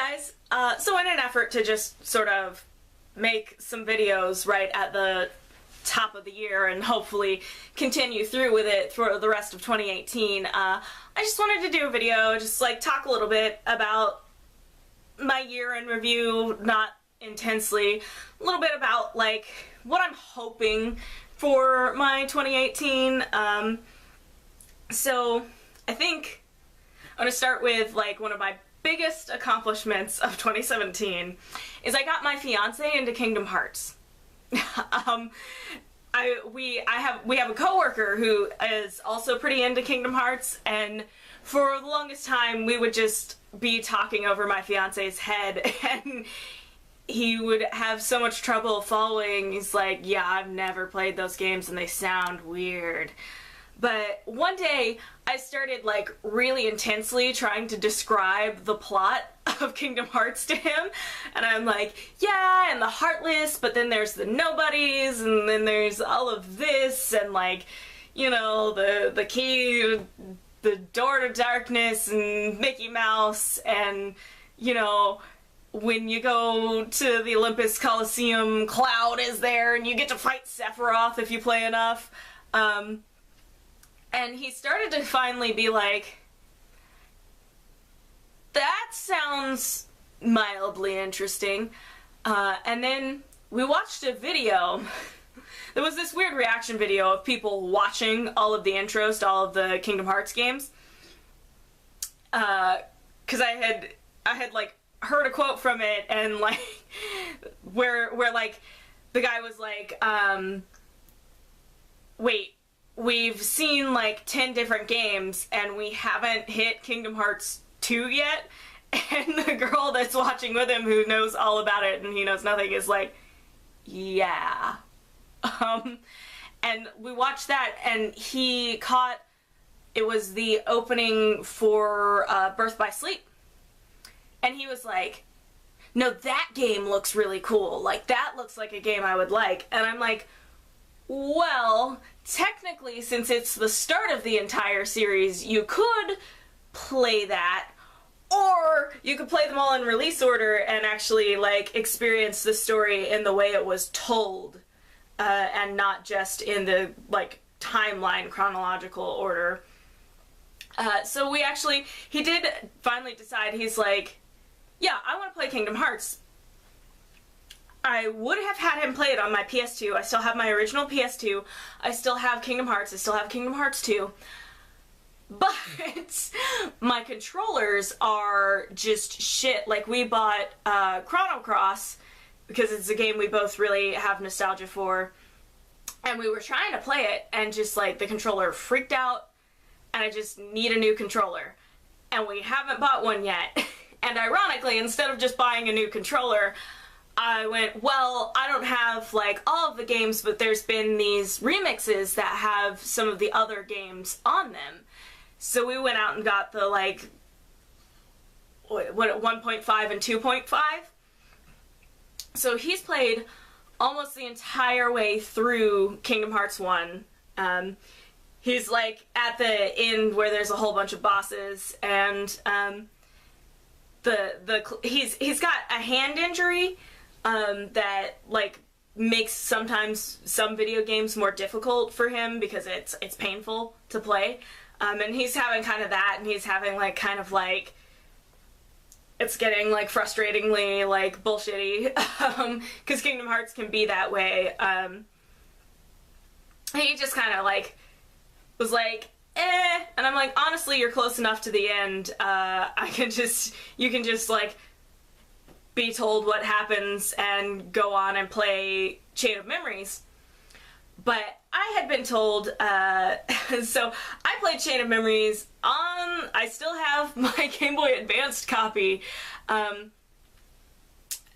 guys. So in an effort to just sort of make some videos right at the top of the year and hopefully continue through with it for the rest of 2018, I just wanted to do a video, just like talk a little bit about my year in review, not intensely, a little bit about like what I'm hoping for my 2018. So I think I'm gonna start with like one of my biggest accomplishments of 2017 is I got my fiance into Kingdom Hearts. We have a coworker who is also pretty into Kingdom Hearts, and for the longest time we would just be talking over my fiance's head, and he would have so much trouble following. He's like, yeah, I've never played those games and they sound weird. But one day I started like really intensely trying to describe the plot of Kingdom Hearts to him, and I'm like, yeah, and the Heartless, but then there's the Nobodies, and then there's all of this, and like, you know, the key, the door to darkness, and Mickey Mouse, and you know, when you go to the Olympus Coliseum, Cloud is there, and you get to fight Sephiroth if you play enough. And he started to finally be like, that sounds mildly interesting. And then we watched a video. There was this weird reaction video of people watching all of the intros to all of the Kingdom Hearts games. Cause I had like heard a quote from it, and like, where like, the guy was like, wait, we've seen like 10 different games and we haven't hit Kingdom Hearts 2 yet? And the girl that's watching with him, who knows all about it and he knows nothing, is like, yeah. And we watched that, and he caught, it was the opening for Birth by Sleep. And he was like, no, that game looks really cool. Like, that looks like a game I would like. And I'm like, well, technically, since it's the start of the entire series, you could play that, or you could play them all in release order and actually, like, experience the story in the way it was told, and not just in the, like, timeline chronological order. So he did finally decide, he's like, yeah, I want to play Kingdom Hearts. I would have had him play it on my PS2. I still have my original PS2. I still have Kingdom Hearts. I still have Kingdom Hearts 2. But my controllers are just shit. Like, we bought Chrono Cross because it's a game we both really have nostalgia for. And we were trying to play it, and just like the controller freaked out, and I just need a new controller. And we haven't bought one yet. And ironically, instead of just buying a new controller, I went, well, I don't have like all of the games, but there's been these remixes that have some of the other games on them. So we went out and got the like, what 1.5 and 2.5. So he's played almost the entire way through Kingdom Hearts 1. He's like at the end where there's a whole bunch of bosses, and he's got a hand injury that like makes sometimes some video games more difficult for him because it's painful to play, and he's having kind of that, and he's having like kind of like, it's getting like frustratingly like bullshitty, because Kingdom Hearts can be that way. He just kind of like was like, eh, and I'm like, honestly, you're close enough to the end. You can just like be told what happens and go on and play Chain of Memories. But I had been told, so I played Chain of Memories I still have my Game Boy Advanced copy,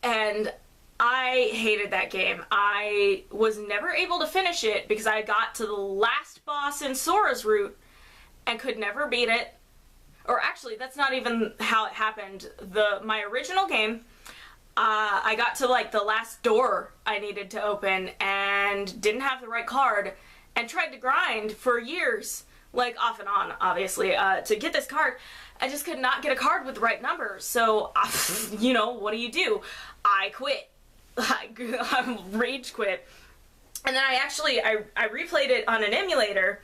and I hated that game. I was never able to finish it because I got to the last boss in Sora's Route and could never beat it. Or actually, that's not even how it happened. My original game, I got to like the last door I needed to open and didn't have the right card, and tried to grind for years like off and on, obviously, to get this card. I just could not get a card with the right number. So, you know, what do? I quit. I rage quit. And then I replayed it on an emulator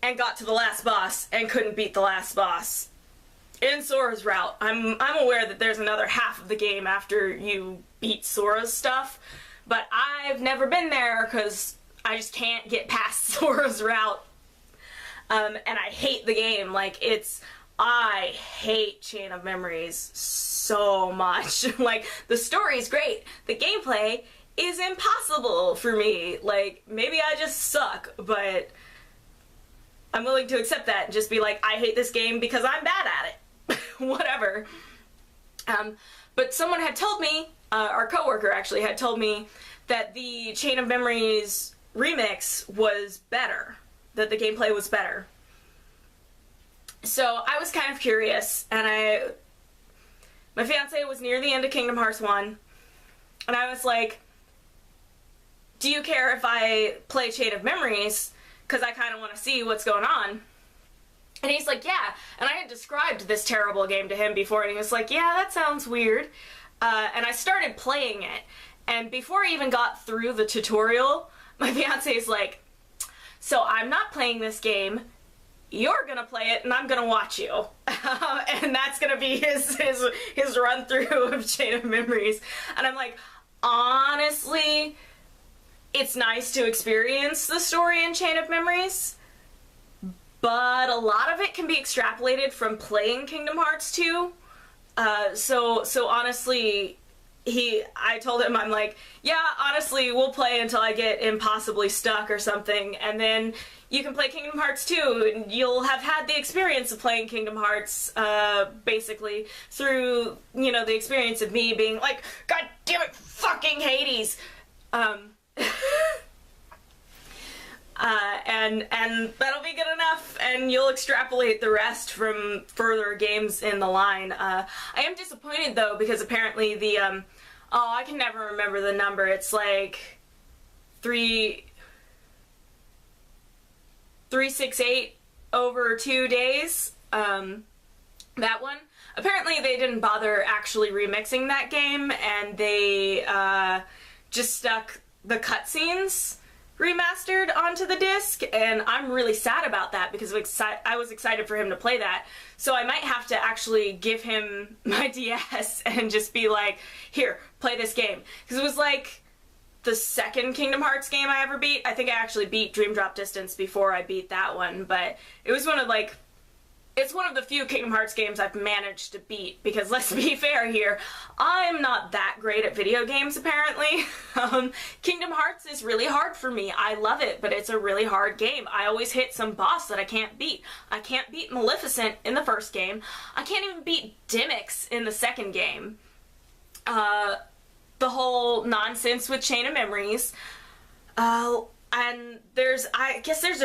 and got to the last boss and couldn't beat the last boss. In Sora's route, I'm aware that there's another half of the game after you beat Sora's stuff, but I've never been there because I just can't get past Sora's route. And I hate the game. Like, I hate Chain of Memories so much. Like, the story's great. The gameplay is impossible for me. Like, maybe I just suck, but I'm willing to accept that and just be like, I hate this game because I'm bad at it. Whatever. But someone had told me, our coworker actually had told me that the Chain of Memories remix was better, that the gameplay was better. So I was kind of curious, and my fiance was near the end of Kingdom Hearts 1, and I was like, do you care if I play Chain of Memories? Because I kind of want to see what's going on. And he's like, yeah. And I had described this terrible game to him before, and he was like, yeah, that sounds weird. And I started playing it. And before I even got through the tutorial, my fiance's like, so I'm not playing this game. You're gonna play it, and I'm gonna watch you. And that's gonna be his run through of Chain of Memories. And I'm like, honestly, it's nice to experience the story in Chain of Memories, but a lot of it can be extrapolated from playing Kingdom Hearts 2. So honestly, I told him, I'm like, yeah, honestly, we'll play until I get impossibly stuck or something, and then you can play Kingdom Hearts 2, and you'll have had the experience of playing Kingdom Hearts, basically, through, you know, the experience of me being like, God damn it, fucking Hades! And that'll be good enough, and you'll extrapolate the rest from further games in the line. I am disappointed, though, because apparently the, I can never remember the number. It's like 368 over 2 days. That one. Apparently they didn't bother actually remixing that game, and they just stuck the cutscenes remastered onto the disc, and I'm really sad about that because I was excited for him to play that. So I might have to actually give him my DS and just be like, here, play this game. Because it was like the second Kingdom Hearts game I ever beat. I think I actually beat Dream Drop Distance before I beat that one, but it was it's one of the few Kingdom Hearts games I've managed to beat, because let's be fair here, I'm not that great at video games, apparently. Kingdom Hearts is really hard for me. I love it, but it's a really hard game. I always hit some boss that I can't beat. I can't beat Maleficent in the first game. I can't even beat Dimix in the second game. The whole nonsense with Chain of Memories. And I guess there's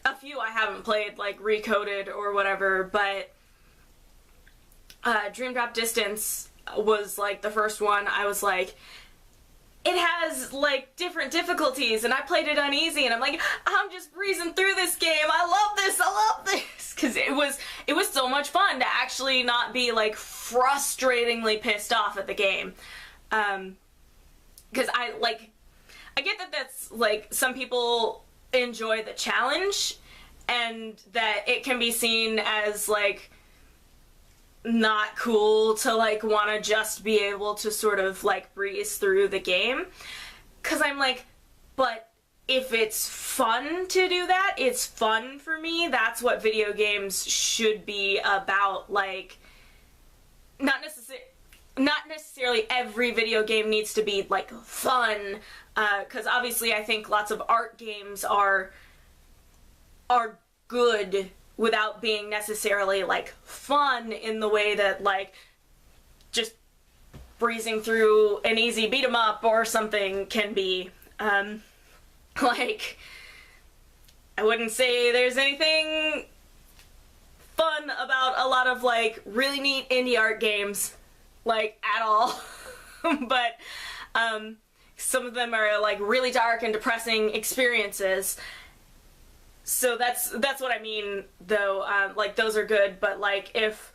a few I haven't played, like Recoded or whatever, but Dream Drop Distance was like the first one. I was like, it has like different difficulties, and I played it on easy, and I'm like, I'm just breezing through this game. I love this, because it was so much fun to actually not be like frustratingly pissed off at the game, because I get that that's like some people enjoy the challenge, and that it can be seen as like not cool to like want to just be able to sort of like breeze through the game, because I'm like, but if it's fun to do that, it's fun for me. That's what video games should be about. Like, not necessarily every video game needs to be like fun, because obviously I think lots of art games are good without being necessarily like fun in the way that like just breezing through an easy beat 'em up or something can be. Like, I wouldn't say there's anything fun about a lot of like really neat indie art games, like, at all. But some of them are like really dark and depressing experiences. So that's what I mean, though. Like, those are good, but like if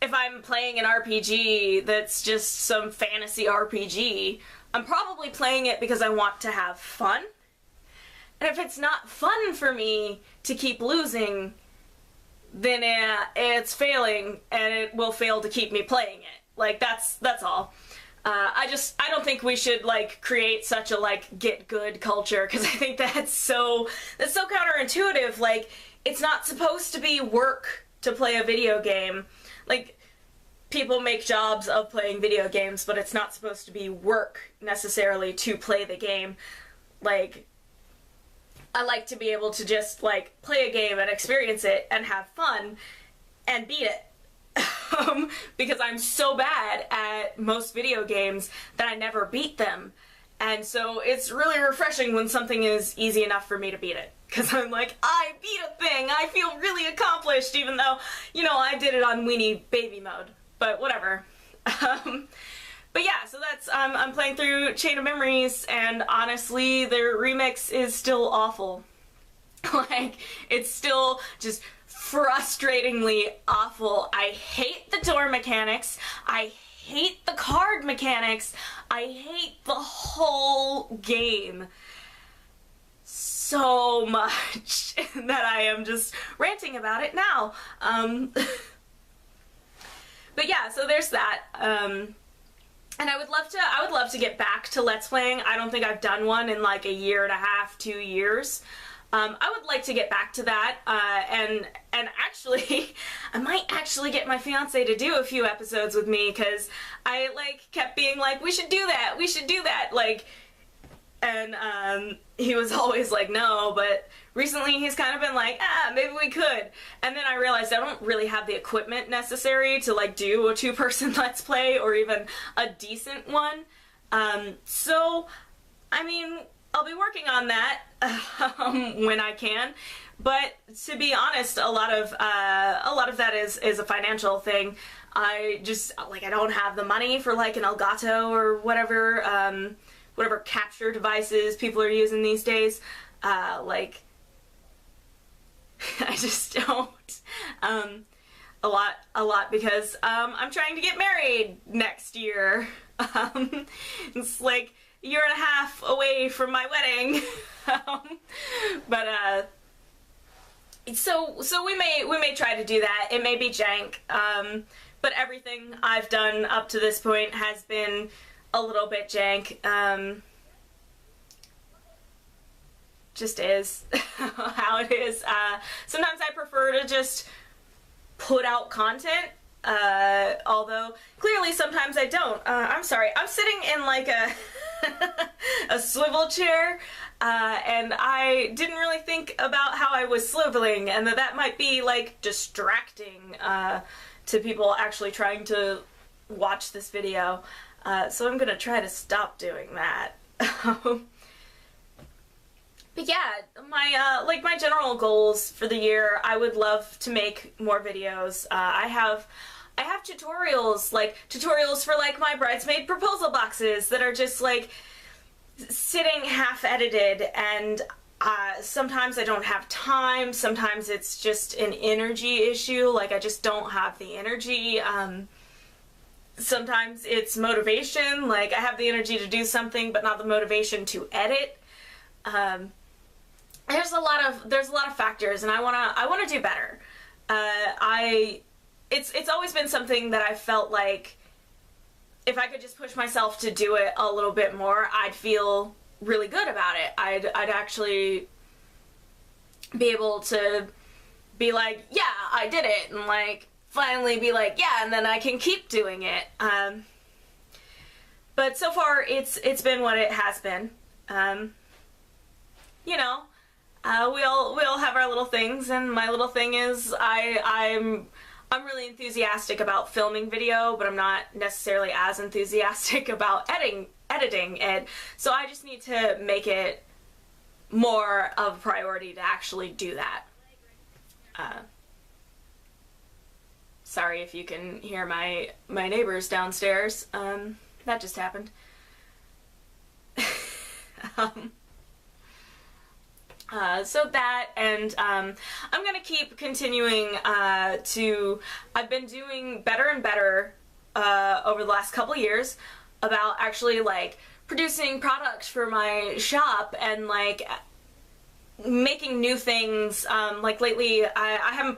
I'm playing an RPG that's just some fantasy RPG, I'm probably playing it because I want to have fun. And if it's not fun for me to keep losing, then it's failing, and it will fail to keep me playing it. Like, that's all. I don't think we should, like, create such a, like, get good culture, because I think that's so counterintuitive. Like, it's not supposed to be work to play a video game. Like, people make jobs of playing video games, but it's not supposed to be work, necessarily, to play the game. Like, I like to be able to just, like, play a game and experience it and have fun and beat it. Because I'm so bad at most video games that I never beat them. And so it's really refreshing when something is easy enough for me to beat it. Because I'm like, I beat a thing! I feel really accomplished, even though, you know, I did it on weenie baby mode. But whatever. But yeah, so that's, I'm playing through Chain of Memories, and honestly, their remix is still awful. Like, it's still just frustratingly awful. I hate the door mechanics. I hate the card mechanics. I hate the whole game so much that I am just ranting about it now. But yeah, so there's that. And I would love to get back to Let's Playing. I don't think I've done one in like a year and a half, 2 years. I would like to get back to that, and actually, I might actually get my fiance to do a few episodes with me, because I, like, kept being like, we should do that, like, and, he was always like, no, but recently he's kind of been like, maybe we could, and then I realized I don't really have the equipment necessary to, like, do a 2-person Let's Play, or even a decent one, so, I mean, I'll be working on that when I can, but to be honest, a lot of that is a financial thing. I just, like, I don't have the money for, like, an Elgato or whatever, whatever capture devices people are using these days. Like, I just don't. A lot because I'm trying to get married next year. It's like a year and a half away from my wedding. But so we may try to do that. It may be jank, but everything I've done up to this point has been a little bit jank. Just is how it is. Sometimes I prefer to just put out content, although clearly sometimes I don't. I'm sorry, I'm sitting in like a a swivel chair, and I didn't really think about how I was swiveling, and that might be like distracting to people actually trying to watch this video, so I'm gonna try to stop doing that. But yeah, my like my general goals for the year, I would love to make more videos. I have tutorials, like tutorials for like my bridesmaid proposal boxes that are just like sitting half edited, and sometimes I don't have time, sometimes it's just an energy issue, like I just don't have the energy. Sometimes it's motivation, like I have the energy to do something but not the motivation to edit. There's a lot of factors, and I wanna do better. It's always been something that I felt like if I could just push myself to do it a little bit more, I'd feel really good about it. I'd actually be able to be like, yeah, I did it, and like finally be like, yeah, and then I can keep doing it. But so far it's been what it has been. You know, we all have our little things, and my little thing is I'm really enthusiastic about filming video, but I'm not necessarily as enthusiastic about editing it. So I just need to make it more of a priority to actually do that. Sorry if you can hear my neighbors downstairs. That just happened. So that, and I'm gonna keep continuing I've been doing better and better over the last couple years about actually like producing products for my shop and like making new things. Like lately, I haven't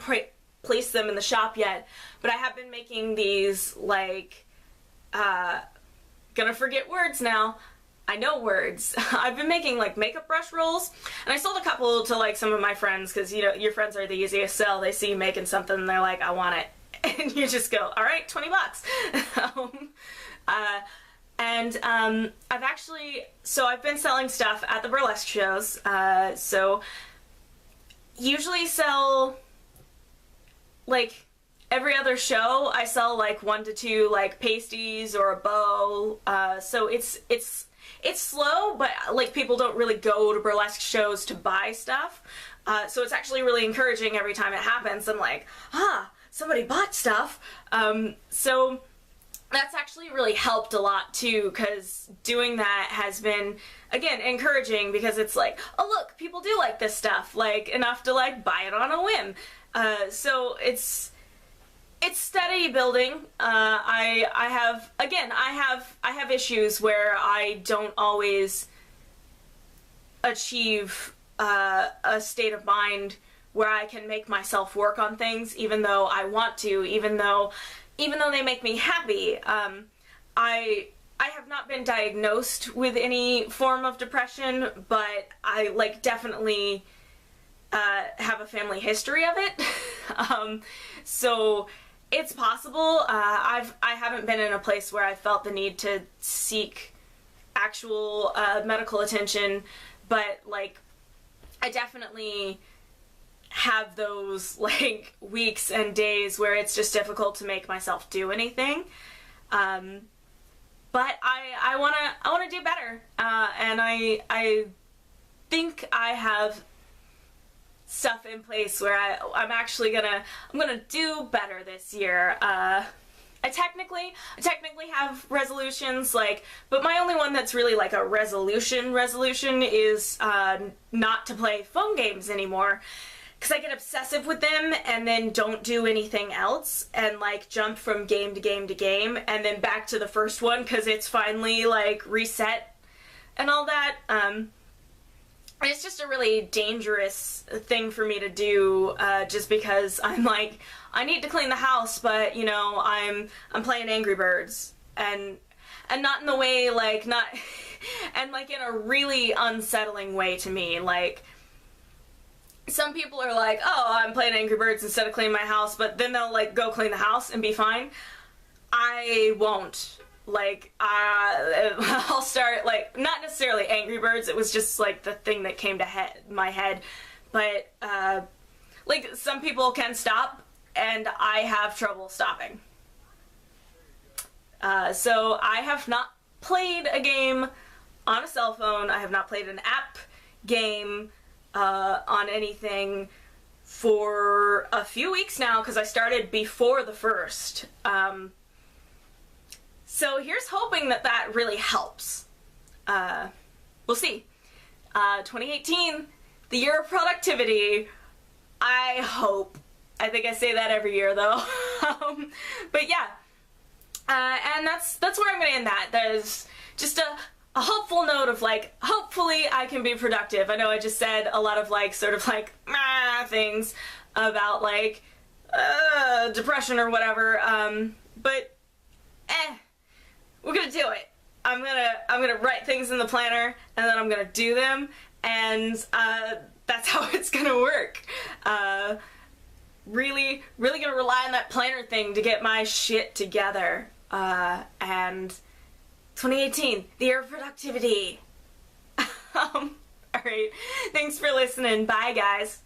placed them in the shop yet, but I have been making these like, gonna forget words now. I know words. I've been making like makeup brush rolls, and I sold a couple to like some of my friends because, you know, your friends are the easiest sell. They see you making something and they're like, I want it. And you just go, all right, 20 bucks. I've actually, so I've been selling stuff at the burlesque shows. So usually sell like every other show I sell like 1 to 2 like pasties or a bow. So it's slow, but like people don't really go to burlesque shows to buy stuff. So it's actually really encouraging every time it happens. I'm like, somebody bought stuff. So that's actually really helped a lot too, because doing that has been, again, encouraging, because it's like, oh look, people do like this stuff, like enough to like buy it on a whim. So it's steady building. I have issues where I don't always achieve a state of mind where I can make myself work on things, even though I want to, even though they make me happy. I have not been diagnosed with any form of depression, but I like definitely have a family history of it. So it's possible. I haven't been in a place where I felt the need to seek actual medical attention, but like I definitely have those like weeks and days where it's just difficult to make myself do anything. But I wanna do better, and I think I have stuff in place where I'm actually gonna do better this year. I technically have resolutions, like, but my only one that's really like a resolution is not to play phone games anymore, because I get obsessive with them and then don't do anything else and like jump from game to game to game and then back to the first one because it's finally like reset and all that. It's just a really dangerous thing for me to do, just because I'm like, I need to clean the house, but you know, I'm playing Angry Birds, and not in the way like not and like in a really unsettling way to me. Like, some people are like, oh, I'm playing Angry Birds instead of cleaning my house, but then they'll like go clean the house and be fine. I won't. Like, I'll start, like, not necessarily Angry Birds, it was just, like, the thing that came to my head, but, like, some people can stop, and I have trouble stopping. So I have not played a game on a cell phone, I have not played an app game, on anything for a few weeks now, because I started before the first. So here's hoping that that really helps. We'll see. 2018, the year of productivity. I hope. I think I say that every year though. But yeah. And that's where I'm gonna end that. There's just a hopeful note of like, hopefully I can be productive. I know I just said a lot of like, sort of like, things about like, depression or whatever. But, we're gonna do it. I'm gonna write things in the planner, and then I'm gonna do them, and that's how it's gonna work. Really gonna rely on that planner thing to get my shit together. And 2018, the year of productivity. Alright, thanks for listening. Bye, guys.